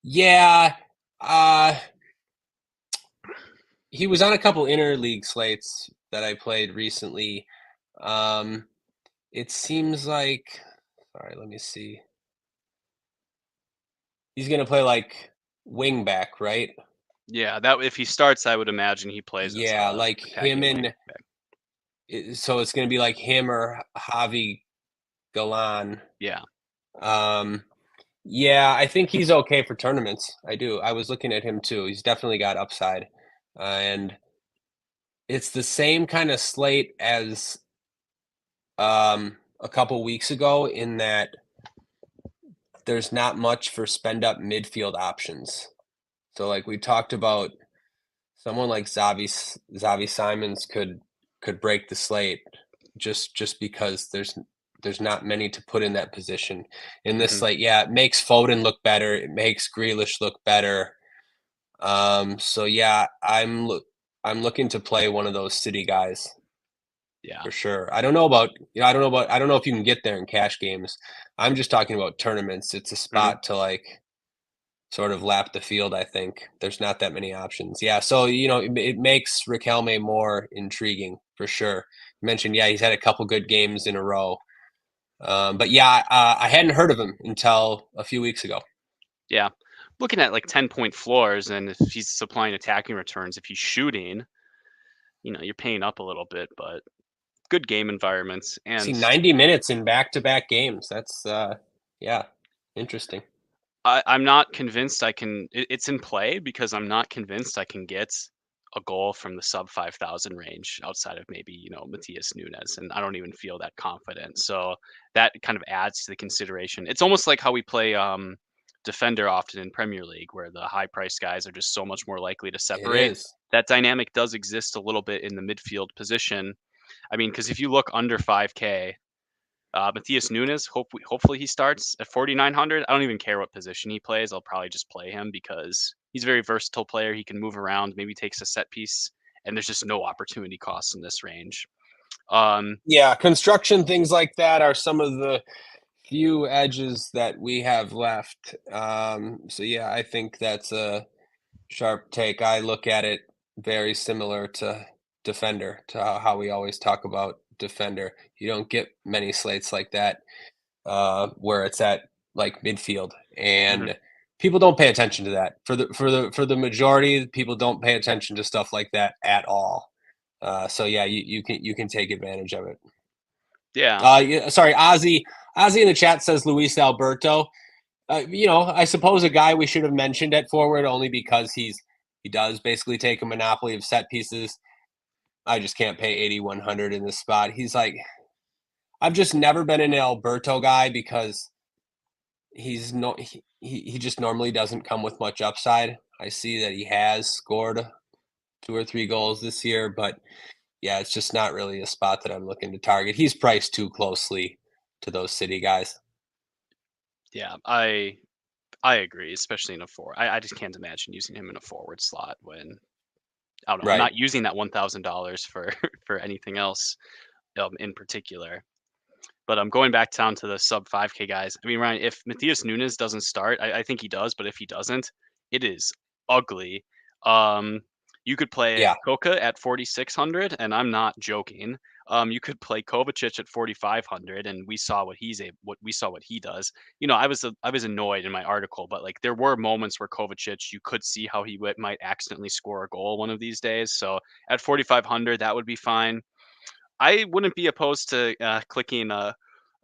yeah. Uh, he was on a couple interleague slates that I played recently. Um, it seems like. Sorry, let me see. He's gonna play like wing back, right? Yeah, that if he starts, I would imagine he plays as Yeah, a like him attacking wing and back. so it's gonna be like him or Javi Galan. Yeah. Um, yeah, I think he's okay for tournaments. I do. I was looking at him too. He's definitely got upside, and it's the same kind of slate as a couple weeks ago in that there's not much for spend up midfield options. So like we talked about, someone like Zavi Simons could break the slate just because there's not many to put in that position. In this Mhm. slate, yeah, it makes Foden look better, it makes Grealish look better. So yeah, I'm looking to play one of those City guys Yeah. for sure. I don't know about I don't know if you can get there in cash games. I'm just talking about tournaments. It's a Mhm. spot to like sort of lap the field, I think. There's not that many options. Yeah, so, it makes Riquelme more intriguing for sure. You mentioned, yeah, he's had a couple good games in a row. But yeah, I hadn't heard of him until a few weeks ago. Yeah. Looking at like 10-point floors, and if he's supplying attacking returns, if he's shooting, you're paying up a little bit, but good game environments. See, And 90 minutes in back-to-back games. That's yeah, interesting. I'm not convinced it's in play because I'm not convinced I can get a goal from the sub 5,000 range outside of maybe, Matthias Nunes. And I don't even feel that confident. So that kind of adds to the consideration. It's almost like how we play defender often in Premier League, where the high priced guys are just so much more likely to It separate. is. That dynamic does exist a little bit in the midfield position. I mean, because if you look under 5K, Matthias Nunes, hopefully he starts at 4,900. I don't even care what position he plays. I'll probably just play him because he's a very versatile player. He can move around, maybe takes a set piece, and there's just no opportunity costs in this range. Um, Yeah, construction things like that are some of the few edges that we have left. So yeah, I think that's a sharp take. I look at it very similar to defender, to how we always talk about defender. You don't get many slates like that where it's at like midfield, Mhm. and people don't pay attention to that. For the majority, people don't pay attention to stuff like that at all. So yeah, you can take advantage of it. Yeah. Yeah, sorry, Ozzy in the chat says Luis Alberto. I suppose a guy we should have mentioned at forward only because he does basically take a monopoly of set pieces. I just can't pay 8,100 in this spot. He's like, I've just never been an Alberto guy because he just normally doesn't come with much upside. I see that he has scored 2 or 3 goals this year, but yeah, it's just not really a spot that I'm looking to target. He's priced too closely to those City guys. Yeah. I agree, especially in a four. I just can't imagine using him in a forward slot when I don't know. I'm Right. not using that $1,000 for for anything else in particular. But I'm going back down to the sub 5K guys. I mean, Ryan, if Matthias Nunes doesn't start, I think he does, but if he doesn't, it is ugly. Um, you could play Yeah. Koka at 4,600, and I'm not joking. You could play Kovacic at 4,500, and we saw what he does. I was annoyed in my article, but like there were moments where Kovacic, you could see how he might accidentally score a goal one of these days. So at 4,500, that would be fine. I wouldn't be opposed to clicking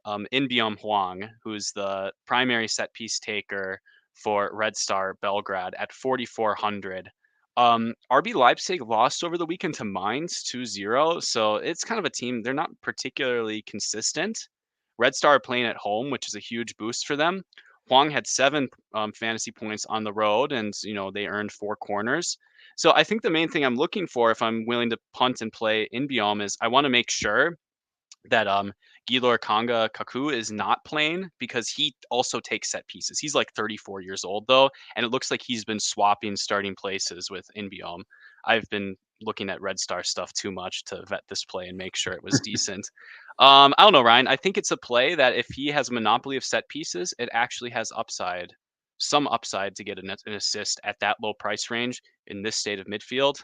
Inbeom Huang, who's the primary set piece taker for Red Star Belgrade at 4,400. RB Leipzig lost over the weekend to Mainz 2-0, so it's kind of a team. They're not particularly consistent. Red Star are playing at home, which is a huge boost for them. Huang had 7 fantasy points on the road, and they earned 4 corners. So I think the main thing I'm looking for if I'm willing to punt and play Inbeom is I want to make sure that Gilor Kanga Kaku is not playing because he also takes set pieces. He's like 34 years old though, and it looks like he's been swapping starting places with Inbiom. I've been looking at Red Star stuff too much to vet this play and make sure it was decent. I don't know, Ryan. I think it's a play that if he has a monopoly of set pieces, it actually has upside, some upside to get an assist at that low price range in this state of midfield.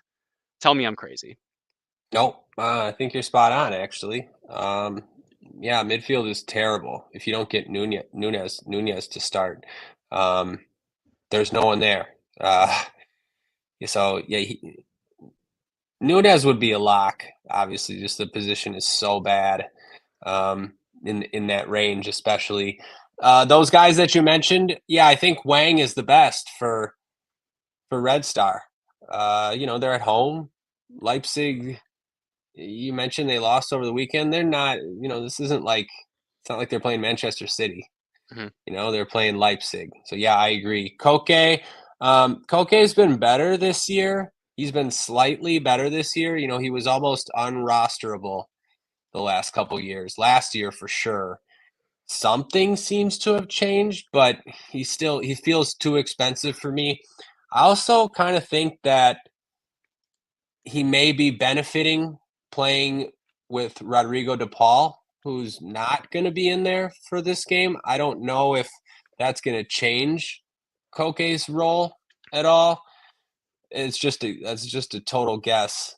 Tell me I'm crazy. Nope. I think you're spot on, actually. Yeah, midfield is terrible if you don't get Nunez to start. Um, there's no one there. So yeah, Nunez would be a lock. Obviously, just the position is so bad in that range, especially. Those guys that you mentioned, yeah, I think Wang is the best for Red Star. They're at home. Leipzig, you mentioned they lost over the weekend. They're not, this isn't like it's not like they're playing Manchester City. Mhm. They're playing Leipzig. So yeah, I agree. Koke's been better this year. He's been slightly better this year. He was almost unrosterable the last couple years. Last year for sure. Something seems to have changed, but he feels too expensive for me. I also kind of think that he may be benefiting playing with Rodrigo De Paul, who's not going to be in there for this game. I don't know if that's going to change Koke's role at all. That's just a total guess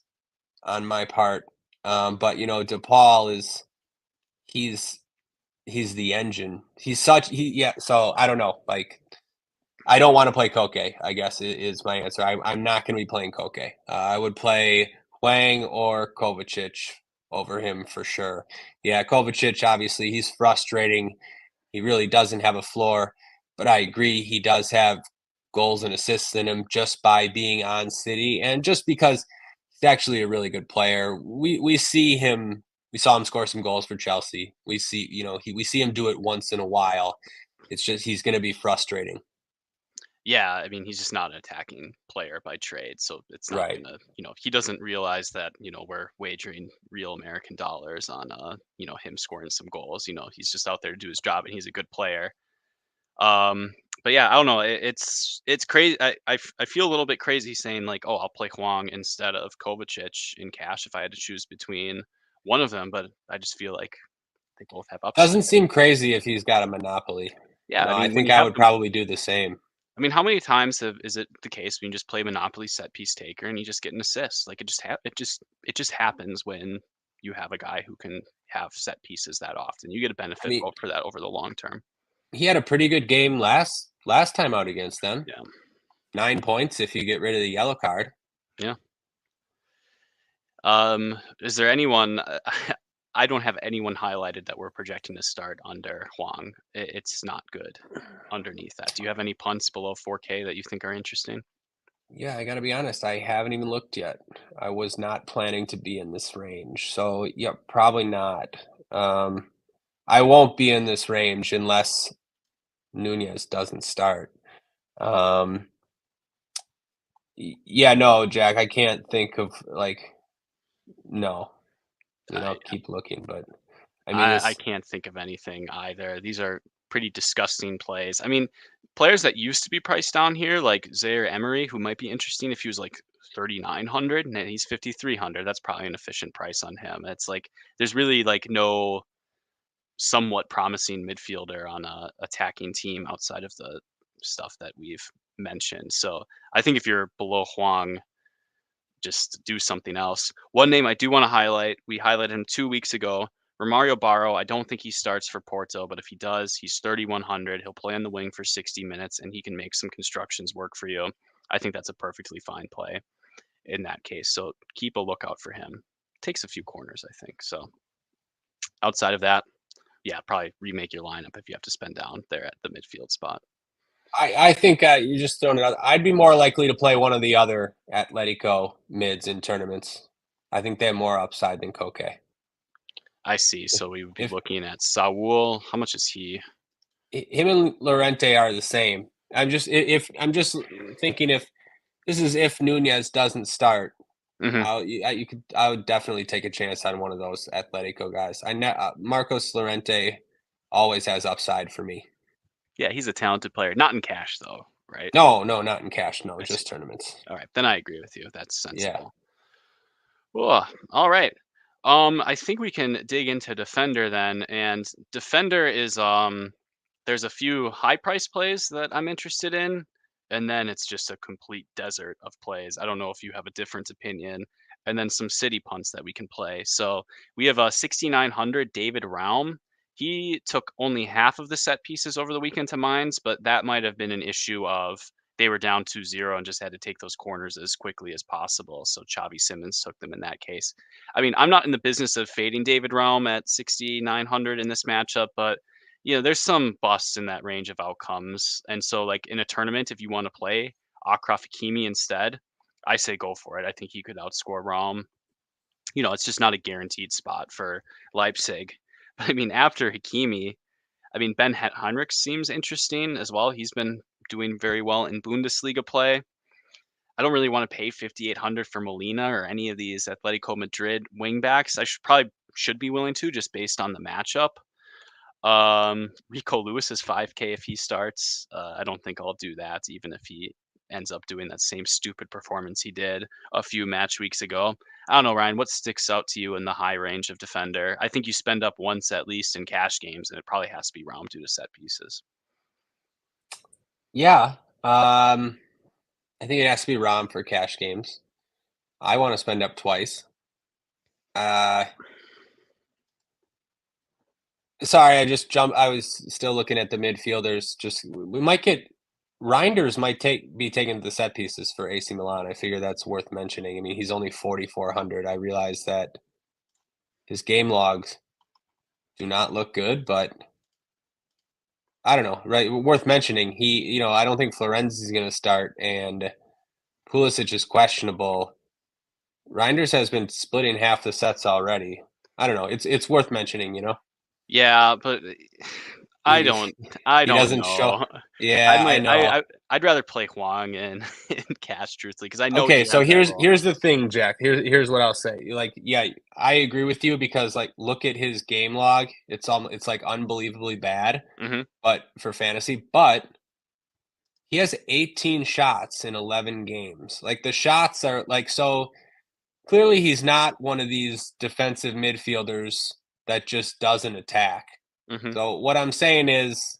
on my part. But De Paul he's he's the engine. Yeah. So I don't know. Like I don't want to play Koke, I guess is my answer. I'm not going to be playing Koke. I would play Wang or Kovacic over him for sure. Yeah, Kovacic, obviously, he's frustrating. He really doesn't have a floor, but I agree he does have goals and assists in him just by being on City and just because he's actually a really good player. We saw him score some goals for Chelsea. We see him do it once in a while. It's just he's going to be frustrating. Yeah, I mean, he's just not an attacking player by trade, so it's not Right. gonna, he doesn't realize that, we're wagering real American dollars on, him scoring some goals. He's just out there to do his job, and he's a good player. Um, but yeah, I don't know. It's crazy. I feel a little bit crazy saying like, oh, I'll play Huang instead of Kovacic in cash if I had to choose between one of them, but I just feel like they both have upside. Doesn't seem crazy if he's got a monopoly. Yeah, I I mean, when think you I have would them probably do the same. I mean, how many times is it the case when you just play Monopoly set piece taker and you just get an assist? Like it just happens when you have a guy who can have set pieces that often. You get a I benefit mean, for that over the long term. he had a pretty good game last time out against them. Yeah. 9 points if you get rid of the yellow card. Yeah. Is there anyone? I don't have anyone highlighted that we're projecting to start under Huang. It's not good underneath that. Do you have any punts below 4K that you think are interesting? Yeah, I gotta be honest, I haven't even looked yet. I was not planning to be in this range, so, yeah, probably not. I won't be in this range unless Nunez doesn't start. Um, yeah, no, Jack, I can't think of, like no. I Keep looking, but, I mean, I this can't think of anything either. These are pretty disgusting plays. I mean, players that used to be priced down here, like Zaire Emery, who might be interesting if he was like 3,900 and he's 5,300. That's probably an efficient price on him. It's like there's really like no somewhat promising midfielder on a attacking team outside of the stuff that we've mentioned. So I think if you're below Huang, just do something else. One name I do want to highlight, we highlighted him 2 weeks ago. Romario Barro, I don't think he starts for Porto, but if he does, he's 3,100. He'll play on the wing for 60 minutes and he can make some constructions work for you. I think that's a perfectly fine play in that case. So keep a lookout for him. Takes a few corners, I think. So outside of that, yeah, probably remake your lineup if you have to spend down there at the midfield spot. I think, you're just throwing it out. I'd be more likely to play one of the other Atletico mids in tournaments. I think they have more upside than Koke. I see. If So we would be if looking at Saul. How much is he? him and Llorente are the same. I'm just thinking if this is if Nunez doesn't start, Hmm. I would definitely take a chance on one of those Atletico guys. Marcos Llorente always has upside for me. Yeah, he's a talented player. Not in cash though, right? No, no, not in cash. No, I see. just tournaments. All right, then I agree with you. That's Yeah. sensible. Whoa, all right. I think we can dig into defender then, and defender is there's a few high price plays that I'm interested in, and then it's just a complete desert of plays. I don't know if you have a different opinion, and then some city punts that we can play. So we have a 6,900 David Raum. He took only half of the set pieces over the weekend to mines, but that might have been an issue of they were down 2-0 and just had to take those corners as quickly as possible. So Xavi Simmons took them in that case. I mean, I'm not in the business of fading David Raum at 6,900 in this matchup, but there's some busts in that range of outcomes. And so, like in a tournament, if you want to play Akraf Hakimi instead, I say go for it. I think he could outscore Raum. It's just not a guaranteed spot for Leipzig. But I mean, after Hakimi, I mean, Ben Heinrich seems interesting as well. He's been doing very well in Bundesliga play. I don't really want to pay 5,800 for Molina or any of these Atletico Madrid wingbacks. I should be willing to just based on the matchup. Rico Lewis is 5K if he starts. I don't think I'll do that, even if he ends up doing that same stupid performance he did a few match weeks ago. I don't know, Ryan, what sticks out to you in the high range of defender? I think you spend up once at least in cash games, and it probably has to be Raum due to set pieces. Yeah. I think it has to be Rom for cash games. I want to spend up twice. Uh, sorry, I just jumped. I was still looking at the midfielders. Just we might get Reinders might be taking the set pieces for AC Milan. I figure that's worth mentioning. I mean, he's only 4,400. I realize that his game logs do not look good, but I don't know. Right, worth mentioning. I don't think Florenzi is going to start, and Pulisic is questionable. Reinders has been splitting half the sets already. I don't know. It's worth mentioning. Yeah, but I He don't I he don't doesn't show. know. I Yeah, I might know. I'd rather play Huang in in cash truthfully because I know Okay, he so has that here's role. here's the thing, Jack. Here's what I'll say. Like, yeah, I agree with you because like look at his game log. It's like unbelievably bad, Hmm. but for fantasy, but he has 18 shots in 11 games. Like the shots are like so clearly he's not one of these defensive midfielders that just doesn't attack. Hmm. So what I'm saying is,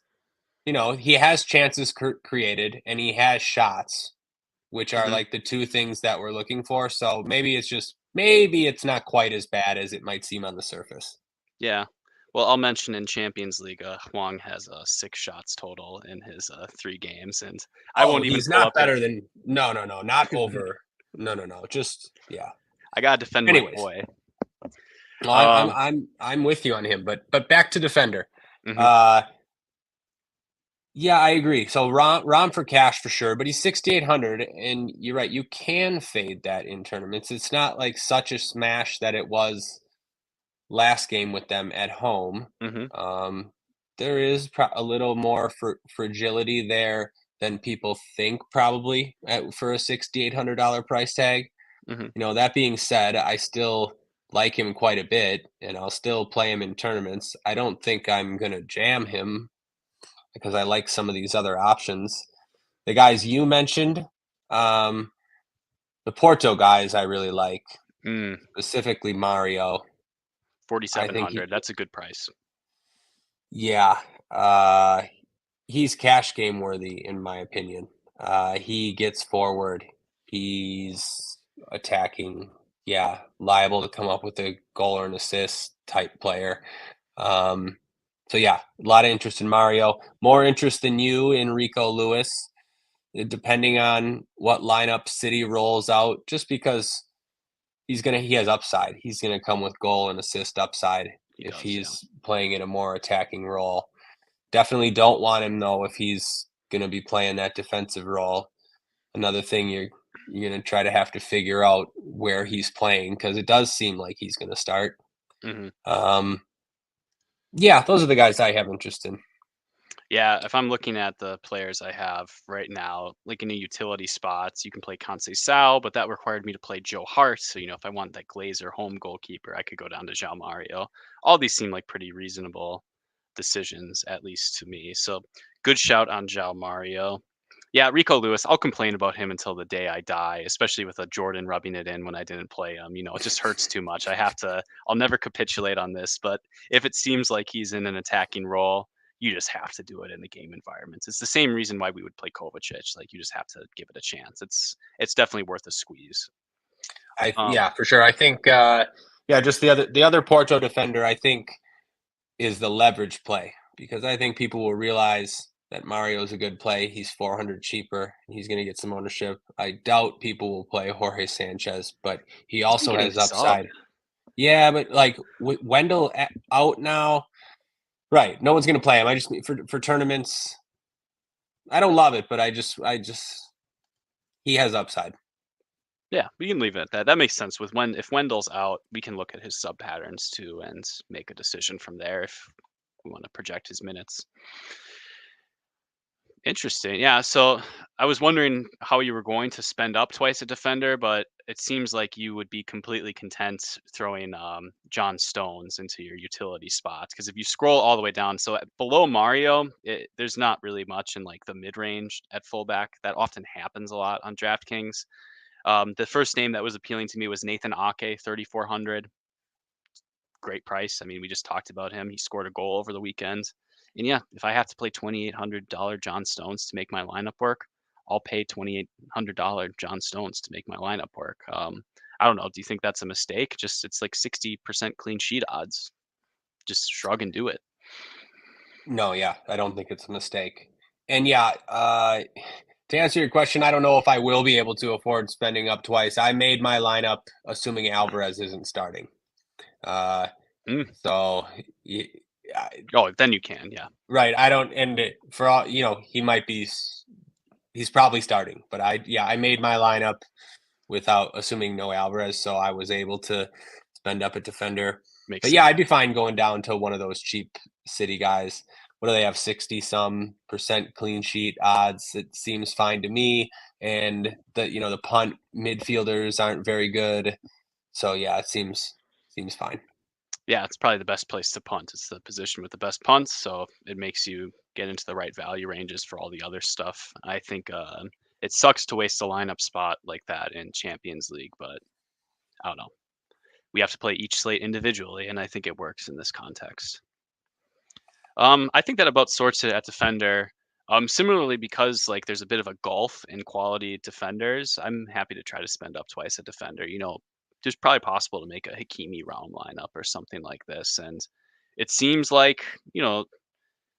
he has chances created and he has shots, which are Mhm. like the two things that we're looking for. So maybe it's not quite as bad as it might seem on the surface. Yeah. Well, I'll mention in Champions League, Huang has 6 shots total in his 3 games, and I Oh, won't even he's pull not up his. better than no, no, no, not over. No, no, no. Just yeah. I gotta defend my Anyways, boy. no, I'm Um, I'm I'm with you on him, but back to defender. mhm. Uh yeah, I agree. So Rom for cash for sure, but he's 6,800, and you're right. You can fade that in tournaments. It's not like such a smash that it was last game with them at home. Mhm. Um, there is a little more fragility there than people think, probably for a $6,800 price tag. Mhm. That being said, I still like him quite a bit, and I'll still play him in tournaments. I don't think I'm gonna jam him because I like some of these other options. The guys you mentioned, um, the Porto guys, I really like, Mm, specifically Mario. I think 4,700. That's a good price. yeah, uh, he's cash game worthy in my opinion. He gets forward. He's attacking. Yeah, liable to come up with a goal or an assist type player. Um, so yeah, a lot of interest in Mario. More interest than you in Rico Lewis, depending on what lineup City rolls out. Just because he has upside. He's gonna come with goal and assist upside He if does, yeah. he's playing in a more attacking role. Definitely don't want him though if he's going to be playing that defensive role. Another thing you're going to try to have to figure out where he's playing because it does seem like he's going to start. Mhm. Um, yeah, those are the guys I have interest in. Yeah, if I'm looking at the players I have right now, like in the utility spots, you can play Sal, but that required me to play Joe Hart. So, if I want that Glazer home goalkeeper, I could go down to João Mario. All these seem like pretty reasonable decisions, at least to me. So, good shout on João Mario. Yeah, Rico Lewis, I'll complain about him until the day I die, especially with a Jordan rubbing it in when I didn't play him. It just hurts too much. I'll never capitulate on this, but if it seems like he's in an attacking role, you just have to do it in the game environments. It's the same reason why we would play Kovacic. Like you just have to give it a chance. It's definitely worth a squeeze. Um, Yeah, for sure. I think yeah, just the other Porto defender I think is the leverage play because I think people will realize that Mario's a good play. He's 400 cheaper. He's going to get some ownership. I doubt people will play Jorge Sanchez, but he he's been also getting has subbed. upside. Yeah, but like Wendell out now, right? No one's going to play him. I just for tournaments. I don't love it, but I just he has upside. Yeah, we can leave it at that. That makes sense. If Wendell's out, we can look at his sub patterns too and make a decision from there if we want to project his minutes. Interesting. Yeah. So I was wondering how you were going to spend up twice a defender, but it seems like you would be completely content throwing John Stones into your utility spots. Because if you scroll all the way down, so below Mario, there's not really much in like the mid range at fullback. That often happens a lot on DraftKings. The first name that was appealing to me was Nathan Ake, 3,400. Great price. I mean, we just talked about him. He scored a goal over the weekend. And yeah, if I have to play $2,800 John Stones to make my lineup work, I'll pay $2,800 John Stones to make my lineup work. I don't know. Do you think that's a mistake? Just it's like 60% clean sheet odds. Just shrug and do it. No, yeah, I don't think it's a mistake. And yeah, to answer your question, I don't know if I will be able to afford spending up twice. I made my lineup assuming Alvarez isn't starting. Uh, Mm. so Oh, then you can. Yeah. right, I don't, and for all he might be, he's probably starting, but I made my lineup without assuming no Alvarez, so I was able to spend up a defender. Makes But yeah, sense. I'd be fine going down to one of those cheap city guys. What do they have? 60 some percent clean sheet odds. It seems fine to me. And the punt midfielders aren't very good. So yeah, it seems fine. Yeah, it's probably the best place to punt. It's the position with the best punts, so it makes you get into the right value ranges for all the other stuff. I think it sucks to waste a lineup spot like that in Champions League, but I don't know. We have to play each slate individually, and I think it works in this context. I think that about sorts it at defender. Similarly, because like there's a bit of a gulf in quality defenders, I'm happy to try to spend up twice a defender. There's probably possible to make a Hakimi round lineup or something like this. And it seems like,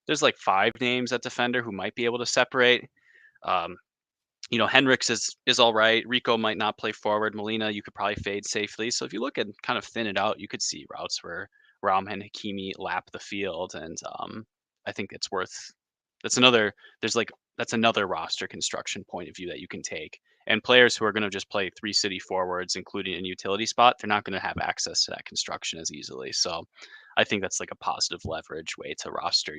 there's like 5 names at defender who might be able to separate. Um, Henrik's is all right. Rico might not play forward. Molina, you could probably fade safely. So if you look and kind of thin it out, you could see routes where Raum and Hakimi lap the field, and I think it's worth. That's another. There's like that's another roster construction point of view that you can take. And players who are going to just play 3 city forwards, including a utility spot, they're not going to have access to that construction as easily. So I think that's like a positive leverage way to roster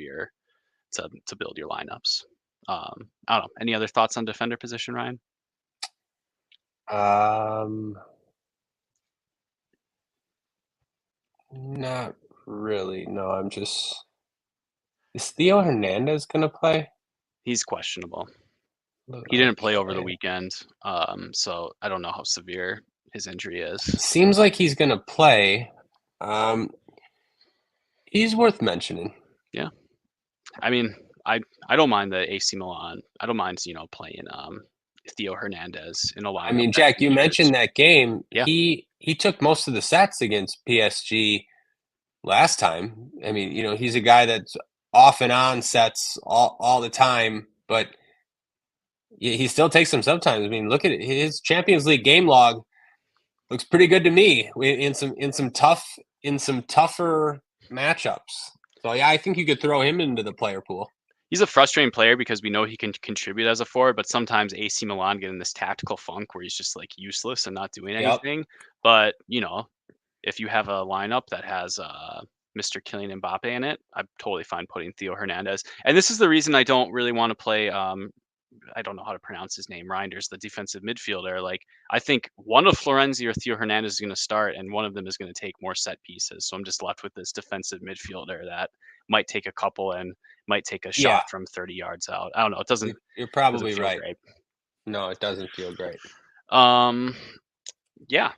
to build your lineups. I don't know. Any other thoughts on defender position, Ryan? Um, Not really. No, I'm just. Is Theo Hernandez gonna play? He's questionable. He didn't play over the Okay. weekend, so I don't know how severe his injury is. Seems like he's gonna play. Um, he's worth mentioning. Yeah, I mean, I don't mind the AC Milan. I don't mind playing Theo Hernandez in a I lineup mean, that Jack, you features. mentioned that game. Yeah, He took most of the sets against PSG last time. I mean, he's a guy that's off and on sets all the time, but he still takes them sometimes. I mean, look at it. His Champions League game log looks pretty good to me in some tougher matchups. So yeah, I think you could throw him into the player pool. he's a frustrating player because we know he can contribute as a forward, but sometimes AC Milan get in this tactical funk where he's just like useless and not doing Yep. anything. But if you have a lineup that has Mr. Kylian Mbappe in it, I'm totally fine putting Theo Hernandez. And this is the reason I don't really want to play. I don't know how to pronounce his name. Reinders, the defensive midfielder. Like I think one of Florenzi or Theo Hernandez is going to start, and one of them is going to take more set pieces. So I'm just left with this defensive midfielder that might take a couple and might take a Yeah, shot from 30 yards out. I don't know. It doesn't you're doesn't probably feel right. great. No, it doesn't feel great. Um, yeah,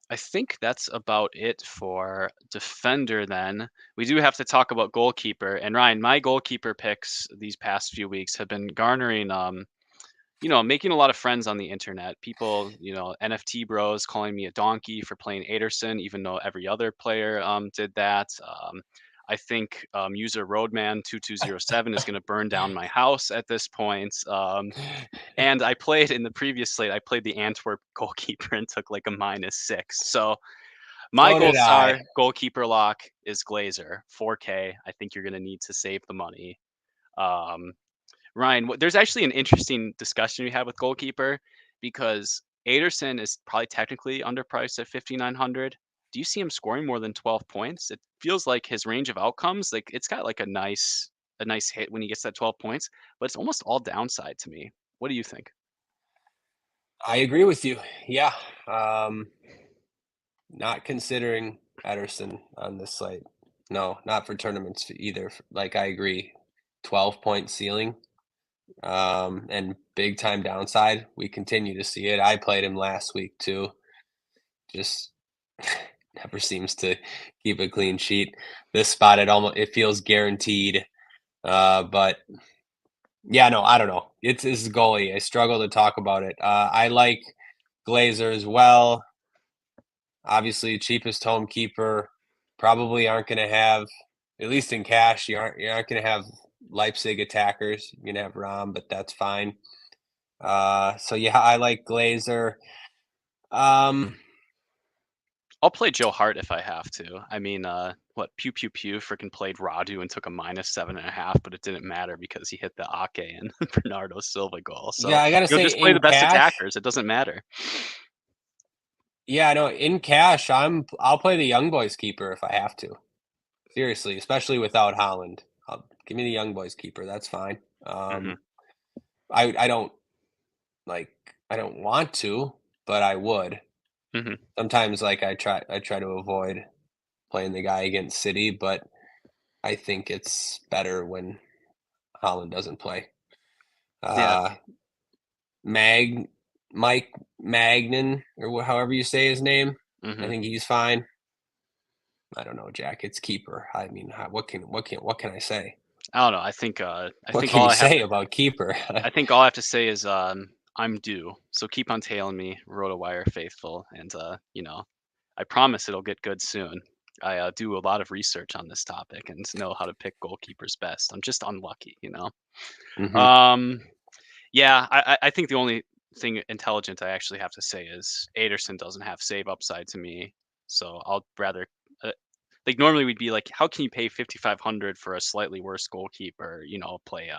I think that's about it for defender then. We do have to talk about goalkeeper. And Ryan, my goalkeeper picks these past few weeks have been garnering making a lot of friends on the internet. People, NFT bros calling me a donkey for playing Aderson, even though every other player did that. I think user Roadman2207 is going to burn down my house at this point. And I played in the previous slate, I played the Antwerp goalkeeper and took like a -6. So my So gold did star I. goalkeeper lock is Glazer, 4K. I think you're going to need to save the money. Um, Ryan, there's actually an interesting discussion we had with goalkeeper because Aderson is probably technically underpriced at 5,900. Do you see him scoring more than 12 points? It feels like his range of outcomes, like it's got like a nice hit when he gets that 12 points, but it's almost all downside to me. What do you think? I agree with you. Yeah. Not considering Ederson on this slate. No, not for tournaments either. Like I agree. 12-point ceiling. And big time downside. We continue to see it. I played him last week too. Just never seems to keep a clean sheet. This spot it feels guaranteed. But yeah, no, I don't know. It's goalie. I struggle to talk about it. I like Glazer as well. Obviously, cheapest home keeper. Probably aren't going to have, at least in cash, you aren't going to have Leipzig attackers. You're going to have Rom, but that's fine. So yeah, I like Glazer. Um, I'll play Joe Hart if I have to. I mean, what Pew Pew Pew freaking played Radu and took a -7.5, but it didn't matter because he hit the Ake and Bernardo Silva goal. So yeah, I gotta say just play in the best cash. attackers. It doesn't matter. Yeah, no, in cash, I'll play the Young Boys keeper if I have to. Seriously, especially without Holland. Give me the Young Boys keeper. That's fine. Hmm. I don't like I don't want to, but I would. Hmm. Sometimes like I try to avoid playing the guy against City, but I think it's better when Holland doesn't play. Yeah. Uh Mag Mike Magnan or however you say his name. I Hmm. think he's fine. I don't know, Jack. It's keeper. I mean, what can I say? I don't know. I think What can you say about keeper? I think all I have to say is I'm due. So keep on tailing me, RotoWire faithful, and I promise it'll get good soon. I do a lot of research on this topic and know how to pick goalkeepers best. I'm just unlucky, you know. Mhm. Um, yeah, I think the only thing intelligent I actually have to say is Ederson doesn't have save upside to me, so I'll rather. Like normally we'd be like, how can you pay 5,500 for a slightly worse goalkeeper? Play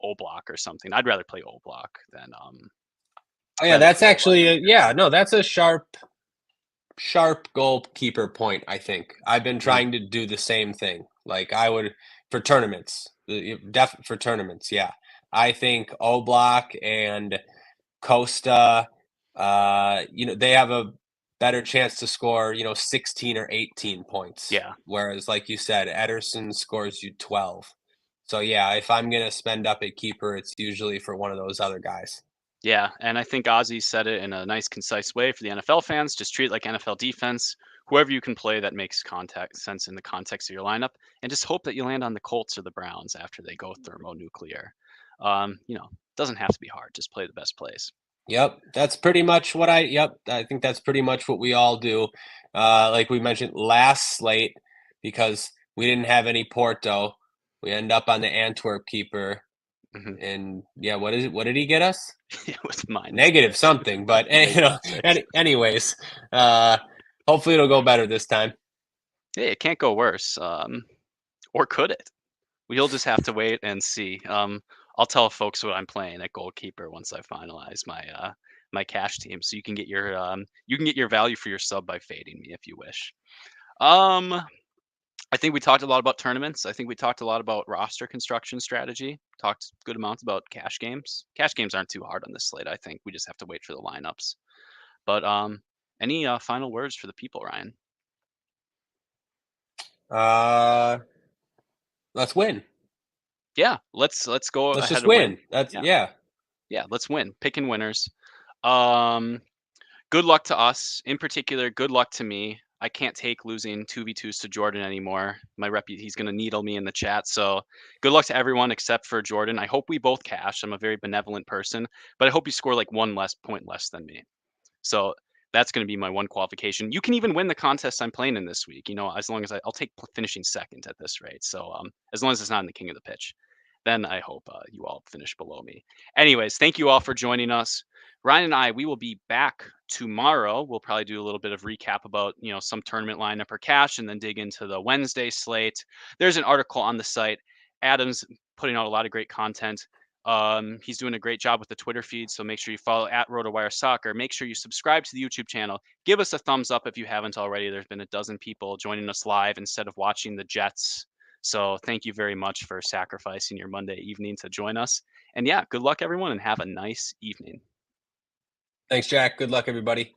Oblak or something. I'd rather play Oblak than Oh, yeah, rather that's play Oblak actually than yeah, no, that's a sharp goalkeeper point, I think. I've been Mhm. trying to do the same thing. Like, I would for tournaments, for tournaments, yeah. I think Oblak and Costa, they have a better chance to score, 16 or 18 points. Yeah. Whereas, like you said, Ederson scores you 12. So, yeah, if I'm going to spend up at keeper, it's usually for one of those other guys. Yeah, and I think Ozzy said it in a nice, concise way for the NFL fans. Just treat it like NFL defense. Whoever you can play that makes contact sense in the context of your lineup, and just hope that you land on the Colts or the Browns after they go thermonuclear. Doesn't have to be hard. Just play the best plays. Yep, I think that's pretty much what we all do. Like we mentioned last slate, because we didn't have any Porto, we end up on the Antwerp keeper. Hmm. And yeah, what is it? What did he get us? It was minus Negative six. something, but -6. anyways, uh, hopefully it'll go better this time. Hey, it can't go worse. Or could it? We'll just have to wait and see. I'll tell folks what I'm playing at goalkeeper once I finalize my cash team, so you can get your value for your sub by fading me if you wish. Um, I think we talked a lot about tournaments. I think we talked a lot about roster construction strategy. Talked good amounts about cash games. Cash games aren't too hard on this slate. I think we just have to wait for the lineups. But any final words for the people, Ryan? Uh, let's win. Yeah, let's go Let's ahead just and win. win. That's Yeah, yeah. yeah, let's win. Picking winners. Um, Good luck to us. In particular, good luck to me. I can't take losing 2v2s to Jordan anymore. He's going to needle me in the chat. So good luck to everyone except for Jordan. I hope we both cash. I'm a very benevolent person, but I hope you score like one less point less than me. So that's going to be my one qualification. You can even win the contest I'm playing in this week, as long as I'll take finishing second at this rate. So as long as it's not in the king of the pitch, then I hope you all finish below me. Anyways, thank you all for joining us. Ryan and I, we will be back tomorrow. We'll probably do a little bit of recap about, some tournament lineup or cash and then dig into the Wednesday slate. There's an article on the site. Adam's putting out a lot of great content. He's doing a great job with the Twitter feed, so make sure you follow at RotoWire Soccer. Make sure you subscribe to the YouTube channel. Give us a thumbs up if you haven't already. There's been a dozen people joining us live instead of watching the Jets. So thank you very much for sacrificing your Monday evening to join us. And yeah, good luck everyone and have a nice evening. Thanks, Jack. Good luck, everybody.